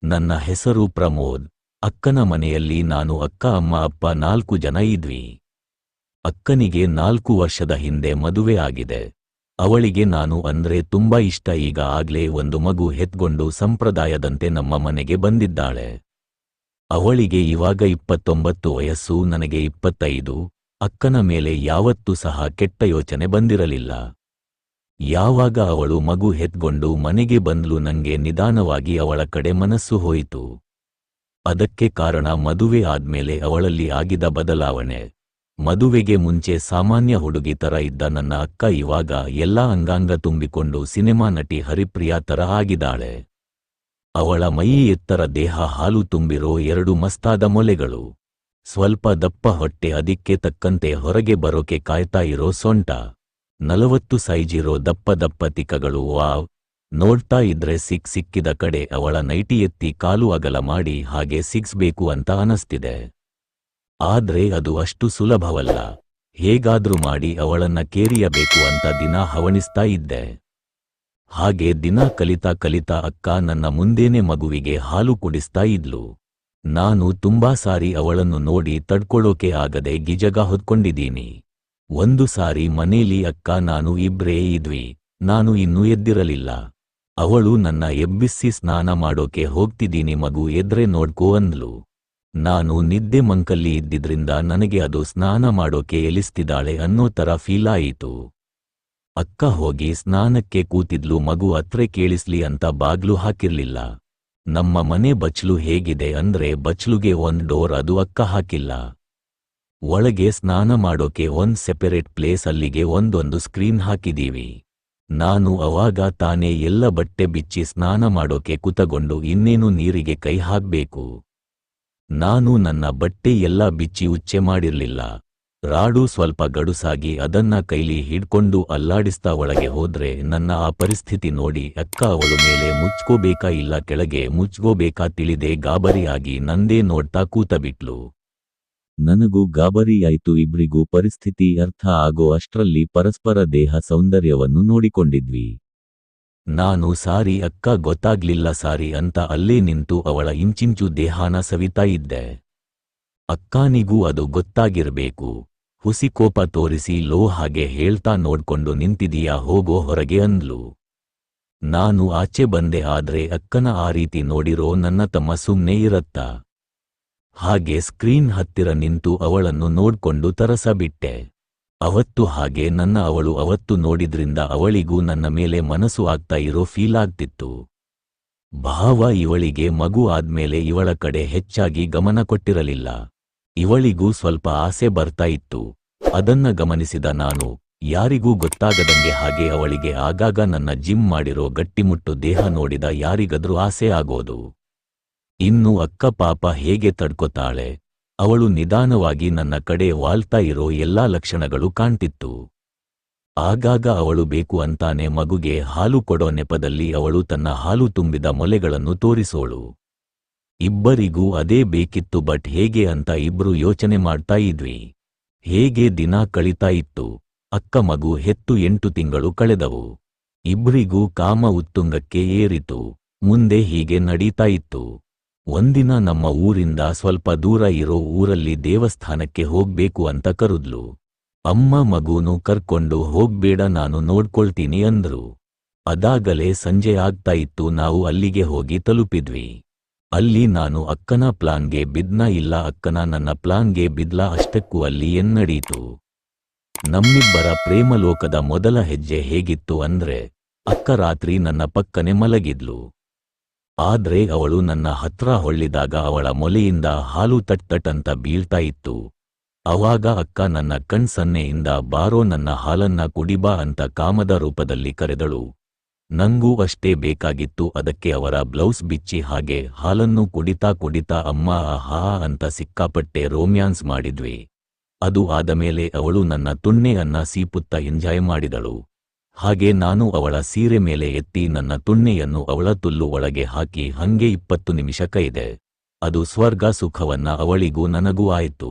ನನ್ನ ಹೆಸರು ಪ್ರಮೋದ್. ಅಕ್ಕನ ಮನೆಯಲ್ಲಿ ನಾನು, ಅಕ್ಕ, ಅಮ್ಮ, ಅಪ್ಪ 4 ಜನ ಇದ್ವಿ. ಅಕ್ಕನಿಗೆ 4 ವರ್ಷದ ಹಿಂದೆ ಮದುವೆ ಆಗಿದೆ. ಅವಳಿಗೆ ನಾನು ಅಂದ್ರೆ ತುಂಬಾ ಇಷ್ಟ. ಈಗ ಆಗ್ಲೇ ಒಂದು ಮಗು ಹೆತ್ಕೊಂಡು ಸಂಪ್ರದಾಯದಂತೆ ನಮ್ಮ ಮನೆಗೆ ಬಂದಿದ್ದಾಳೆ. ಅವಳಿಗೆ ಇವಾಗ 29 ವಯಸ್ಸು, ನನಗೆ 25. ಅಕ್ಕನ ಮೇಲೆ ಯಾವತ್ತೂ ಸಹ ಕೆಟ್ಟ ಯೋಚನೆ ಬಂದಿರಲಿಲ್ಲ. ಯಾವಾಗ ಅವಳು ಮಗು ಹೆತ್ಕೊಂಡು ಮನೆಗೆ ಬಂದ್ಲು, ನಂಗೆ ನಿಧಾನವಾಗಿ ಅವಳ ಕಡೆ ಮನಸ್ಸು ಹೋಯಿತು. ಅದಕ್ಕೆ ಕಾರಣ ಮದುವೆ ಆದ್ಮೇಲೆ ಅವಳಲ್ಲಿ ಆಗಿದ ಬದಲಾವಣೆ. ಮದುವೆಗೆ ಮುಂಚೆ ಸಾಮಾನ್ಯ ಹುಡುಗಿ ತರ ಇದ್ದ ನನ್ನ ಅಕ್ಕ ಇವಾಗ ಎಲ್ಲಾ ಅಂಗಾಂಗ ತುಂಬಿಕೊಂಡು ಸಿನಿಮಾ ನಟಿ ಹರಿಪ್ರಿಯಾ ತರ ಆಗಿದ್ದಾಳೆ. ಅವಳ ಮೈ ಎತ್ತರ ದೇಹ, ಹಾಲು ತುಂಬಿರೋ 2 ಮಸ್ತಾದ ಮೊಲೆಗಳು, ಸ್ವಲ್ಪ ದಪ್ಪ ಹೊಟ್ಟೆ, ಅದಕ್ಕೆ ತಕ್ಕಂತೆ ಹೊರಗೆ ಬರೋಕೆ ಕಾಯ್ತಾ ಇರೋ ಸೊಂಟ, 40 ಸೈಜಿರೋ ದಪ್ಪ ದಪ್ಪ ತಿಕ್ಕಗಳು. ವಾವ್! ನೋಡ್ತಾ ಇದ್ರೆ ಸಿಕ್ಕಿದ ಕಡೆ ಅವಳ ನೈಟಿ ಎತ್ತಿ ಕಾಲು ಅಗಲ ಮಾಡಿ ಹಾಗೆ ಸಿಗ್ಸ್ಬೇಕು ಅಂತ ಅನಸ್ತಿದೆ. ಆದ್ರೆ ಅದು ಅಷ್ಟು ಸುಲಭವಲ್ಲ. ಹೇಗಾದ್ರೂ ಮಾಡಿ ಅವಳನ್ನ ಕೇರಿಯಬೇಕು ಅಂತ ದಿನ ಹವಣಿಸ್ತಾ ಇದ್ದೆ. ಹಾಗೆ ದಿನ ಕಲಿತಾ ಅಕ್ಕ ನನ್ನ ಮುಂದೇನೆ ಮಗುವಿಗೆ ಹಾಲು ಕುಡಿಸ್ತಾ ಇದ್ಲು. ನಾನು ತುಂಬಾ ಸಾರಿ ಅವಳನ್ನು ನೋಡಿ ತಡ್ಕೊಳ್ಳೋಕೆ ಆಗದೆ ಗಿಜಗ ಹೊತ್ಕೊಂಡಿದ್ದೀನಿ. ಒಂದು ಸಾರಿ ಮನೇಲಿ ಅಕ್ಕ ನಾನು ಇಬ್ರೇ ಇದ್ವಿ. ನಾನು ಇನ್ನೂ ಎದ್ದಿರಲಿಲ್ಲ. ಅವಳು ನನ್ನ ಎಬ್ಬಿಸಿ ಸ್ನಾನ ಮಾಡೋಕೆ ಹೋಗ್ತಿದ್ದೀನಿ, ಮಗು ಎದ್ರೆ ನೋಡ್ಕೋ ಅಂದ್ಲು. ನಾನು ನಿದ್ದೆ ಮಂಕಲ್ಲಿ ಇದ್ದಿದ್ರಿಂದ ನನಗೆ ಅದು ಸ್ನಾನ ಮಾಡೋಕೆ ಎಲಿಸ್ತಿದ್ದಾಳೆ ಅನ್ನೋ ತರ ಫೀಲ್ ಆಯಿತು. ಅಕ್ಕ ಹೋಗಿ ಸ್ನಾನಕ್ಕೆ ಕೂತಿದ್ಲು. ಮಗು ಹತ್ರೆ ಕೇಳಿಸ್ಲಿ ಅಂತ ಬಾಗ್ಲು ಹಾಕಿರ್ಲಿಲ್ಲ. ನಮ್ಮ ಮನೆ ಬಚ್ಲು ಹೇಗಿದೆ ಅಂದ್ರೆ ಬಚ್ಲುಗೆ ಒಂದ್ ಡೋರ್, ಅದು ಅಕ್ಕ ಹಾಕಿಲ್ಲ. ಒಳಗೆ ಸ್ನಾನ ಮಾಡೋಕೆ ಒಂದ್ ಸೆಪರೇಟ್ ಪ್ಲೇಸ್, ಅಲ್ಲಿಗೆ ಒಂದೊಂದು ಸ್ಕ್ರೀನ್ ಹಾಕಿದೀವಿ. ನಾನು ಅವಾಗ ತಾನೇ ಎಲ್ಲ ಬಟ್ಟೆ ಬಿಚ್ಚಿ ಸ್ನಾನ ಮಾಡೋಕೆ ಕುತಗೊಂಡು ಇನ್ನೇನು ನೀರಿಗೆ ಕೈ ಹಾಕ್ಬೇಕು. ನಾನು ನನ್ನ ಬಟ್ಟೆ ಎಲ್ಲ ಬಿಚ್ಚಿ ಉಚ್ಚೆ ಮಾಡಿರ್ಲಿಲ್ಲ. ರಾಡು ಸ್ವಲ್ಪ ಗಡುಸಾಗಿ ಅದನ್ನ ಕೈಲಿ ಹಿಡ್ಕೊಂಡು ಅಲ್ಲಾಡಿಸ್ತಾ ಒಳಗೆ ಹೋದ್ರೆ ನನ್ನ ಆ ಪರಿಸ್ಥಿತಿ ನೋಡಿ ಅಕ್ಕ ಅವಳು ಮೇಲೆ ಮುಚ್ಕೋಬೇಕಾ ಇಲ್ಲ ಕೆಳಗೆ ಮುಚ್ಕೋಬೇಕಾ ತಿಳಿದೆ ಗಾಬರಿಯಾಗಿ ನಂದೇ ನೋಡ್ತಾ ಕೂತಬಿಟ್ಲು. ನನಗೂ ಗಾಬರಿಯಾಯ್ತು. ಇಬ್ರಿಗೂ ಪರಿಸ್ಥಿತಿ ಅರ್ಥ ಆಗೋ ಅಷ್ಟ್ರಲ್ಲಿ ಪರಸ್ಪರ ದೇಹ ಸೌಂದರ್ಯವನ್ನು ನೋಡಿಕೊಂಡಿದ್ವಿ. ನಾನು ಸಾರಿ ಅಕ್ಕ, ಗೊತ್ತಾಗ್ಲಿಲ್ಲ ಸಾರಿ ಅಂತ ಅಲ್ಲೇ ನಿಂತು ಅವಳ ಇಂಚಿಂಚು ದೇಹಾನ ಸವಿತಾ ಇದ್ದೆ. ಅಕ್ಕಾನಿಗೂ ಅದು ಗೊತ್ತಾಗಿರ್ಬೇಕು. ಹುಸಿ ಕೋಪ ತೋರಿಸಿ ಲೋ ಹಾಗೆ ಹೇಳ್ತಾ ನೋಡ್ಕೊಂಡು ನಿಂತಿದೀಯಾ, ಹೋಗೋ ಹೊರಗೆ ಅಂದ್ಲು. ನಾನು ಆಚೆ ಬಂದೆ. ಆದ್ರೆ ಅಕ್ಕನ ಆ ರೀತಿ ನೋಡಿರೋ ನನ್ನ ತಮ್ಮ ಸುಮ್ನೆ ಇರತ್ತಾ? ಹಾಗೆ ಸ್ಕ್ರೀನ್ ಹತ್ತಿರ ನಿಂತು ಅವಳನ್ನು ನೋಡ್ಕೊಂಡು ತರಸಬಿಟ್ಟೆ. ಅವತ್ತು ಹಾಗೆ ಅವಳು ಅವತ್ತು ನೋಡಿದ್ರಿಂದ ಅವಳಿಗೂ ನನ್ನ ಮೇಲೆ ಮನಸ್ಸು ಆಗ್ತಾ ಇರೋ ಫೀಲ್ ಆಗ್ತಿತ್ತು. ಭಾವ ಇವಳಿಗೆ ಮಗು ಆದ್ಮೇಲೆ ಇವಳ ಕಡೆ ಹೆಚ್ಚಾಗಿ ಗಮನ ಕೊಟ್ಟಿರಲಿಲ್ಲ. ಇವಳಿಗೂ ಸ್ವಲ್ಪ ಆಸೆ ಬರ್ತಾ ಇತ್ತು. ಅದನ್ನ ಗಮನಿಸಿದ ನಾನು ಯಾರಿಗೂ ಗೊತ್ತಾಗದಂಗೆ ಹಾಗೆ ಅವಳಿಗೆ ಆಗಾಗ ನನ್ನ ಜಿಮ್ ಮಾಡಿರೋ ಗಟ್ಟಿಮುಟ್ಟು ದೇಹ ನೋಡಿದ ಯಾರಿಗಾದ್ರೂ ಆಸೆ ಆಗೋದು. ಇನ್ನು ಅಕ್ಕ ಪಾಪ ಹೇಗೆ ತಡ್ಕೊತಾಳೆ. ಅವಳು ನಿಧಾನವಾಗಿ ನನ್ನ ಕಡೆ ವಾಲ್ತಾ ಇರೋ ಎಲ್ಲಾ ಲಕ್ಷಣಗಳು ಕಾಣ್ತಿತ್ತು. ಆಗಾಗ ಅವಳು ಬೇಕು ಅಂತಾನೆ ಮಗುಗೆ ಹಾಲು ಕೊಡೋ ನೆಪದಲ್ಲಿ ಅವಳು ತನ್ನ ಹಾಲು ತುಂಬಿದ ಮೊಲೆಗಳನ್ನು ತೋರಿಸೋಳು. ಇಬ್ಬರಿಗೂ ಅದೇ ಬೇಕಿತ್ತು. ಬಟ್ ಹೇಗೆ ಅಂತ ಇಬ್ರು ಯೋಚನೆ ಮಾಡ್ತಾ ಇದ್ವಿ. ಹೇಗೆ ದಿನ ಕಳೀತಾ ಇತ್ತು. ಅಕ್ಕ ಮಗು ಹೆತ್ತು 8 ತಿಂಗಳು ಕಳೆದವು. ಇಬ್ರಿಗೂ ಕಾಮ ಉತ್ತುಂಗಕ್ಕೆ ಏರಿತು. ಮುಂದೆ ಹೀಗೆ ನಡೀತಾ ಇತ್ತು. ಒಂದಿನ ನಮ್ಮ ಊರಿಂದ ಸ್ವಲ್ಪ ದೂರ ಇರೋ ಊರಲ್ಲಿ ದೇವಸ್ಥಾನಕ್ಕೆ ಹೋಗ್ಬೇಕು ಅಂತ ಕರೆದ್ಲು. ಅಮ್ಮ ಮಗೂನು ಕರ್ಕೊಂಡು ಹೋಗ್ಬೇಡ, ನಾನು ನೋಡ್ಕೊಳ್ತೀನಿ ಅಂದ್ರು. ಅದಾಗಲೇ ಸಂಜೆ ಆಗ್ತಾ ಇತ್ತು. ನಾವು ಅಲ್ಲಿಗೆ ಹೋಗಿ ತಲುಪಿದ್ವಿ. ಅಲ್ಲಿ ನಾನು ಅಕ್ಕನ ಪ್ಲಾನ್ಗೆ ಬಿದ್ನ ಇಲ್ಲ, ಅಕ್ಕನ ನನ್ನ ಪ್ಲಾನ್ಗೆ ಬಿದ್ಲ. ಅಷ್ಟಕ್ಕೂ ಅಲ್ಲಿ ಏನ್ನಡೀತು. ನಮ್ಮಿಬ್ಬರ ಪ್ರೇಮಲೋಕದ ಮೊದಲ ಹೆಜ್ಜೆ ಹೇಗಿತ್ತು ಅಂದ್ರೆ, ಅಕ್ಕ ರಾತ್ರಿ ನನ್ನ ಪಕ್ಕನೆ ಮಲಗಿದ್ಲು. ಆದ್ರೆ ಅವಳು ನನ್ನ ಹತ್ರ ಹೊಳ್ಳಿದಾಗ ಅವಳ ಮೊಲೆಯಿಂದ ಹಾಲು ತಟ್ ಅಂತ ಬೀಳ್ತಾ ಇತ್ತು. ಅವಾಗ ಅಕ್ಕ ನನ್ನ ಕಣ್ಸನ್ನೆಯಿಂದ ಬಾರೋ ನನ್ನ ಹಾಲನ್ನ ಕುಡಿಬಾ ಅಂತ ಕಾಮದ ರೂಪದಲ್ಲಿ ಕರೆದಳು. ನಂಗೂ ಅಷ್ಟೇ ಬೇಕಾಗಿತ್ತು. ಅದಕ್ಕೆ ಅವರ ಬ್ಲೌಸ್ ಬಿಚ್ಚಿ ಹಾಗೆ ಹಾಲನ್ನು ಕುಡಿತಾ ಅಮ್ಮ ಆಹಾ ಅಂತ ಸಿಕ್ಕಾಪಟ್ಟೆ ರೋಮ್ಯಾನ್ಸ್ ಮಾಡಿದ್ವಿ. ಅದು ಆದಮೇಲೆ ಅವಳು ನನ್ನ ತುಣ್ಣೆ ಅನ್ನ ಸೀಪುತ್ತಾ ಎಂಜಾಯ್ ಮಾಡಿದಳು. ಹಾಗೆ ನಾನು ಅವಳ ಸೀರೆ ಮೇಲೆ ಎತ್ತಿ ನನ್ನ ತುಣ್ಣೆಯನ್ನು ಅವಳ ತುಲ್ಲು ಒಳಗೆ ಹಾಕಿ ಹಂಗೆ 20 ನಿಮಿಷ ಕೈದೆ. ಅದು ಸ್ವರ್ಗ ಸುಖವನ್ನ ಅವಳಿಗೂ ನನಗೂ ಆಯ್ತು.